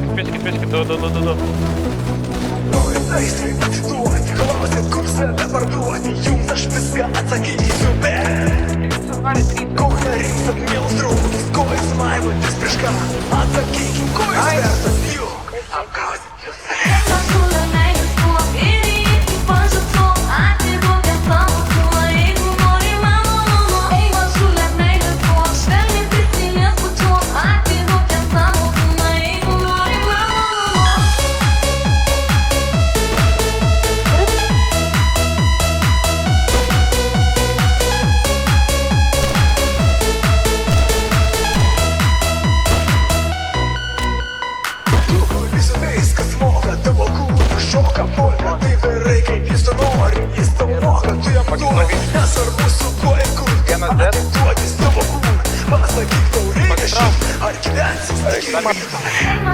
Spėskit, du. Duoti, klausit, kur save parduoti. Jums aš viską atsakysiu, bet ko nerinksit, mielus draugus, ko jūs maivotis prieš ką? Atsakykim, ko jūs vertas, juk apgausit jūs. Viskas moka, tavo kūną šoka polka. Tai varai kaip jis to nori, jis tau moka. Tu jam duodi, nesvarbu su kuo ir kur. Atiduodis tavo kūną, pasakyk tau reikia šit. Ar gyvensis, ar gyvensis.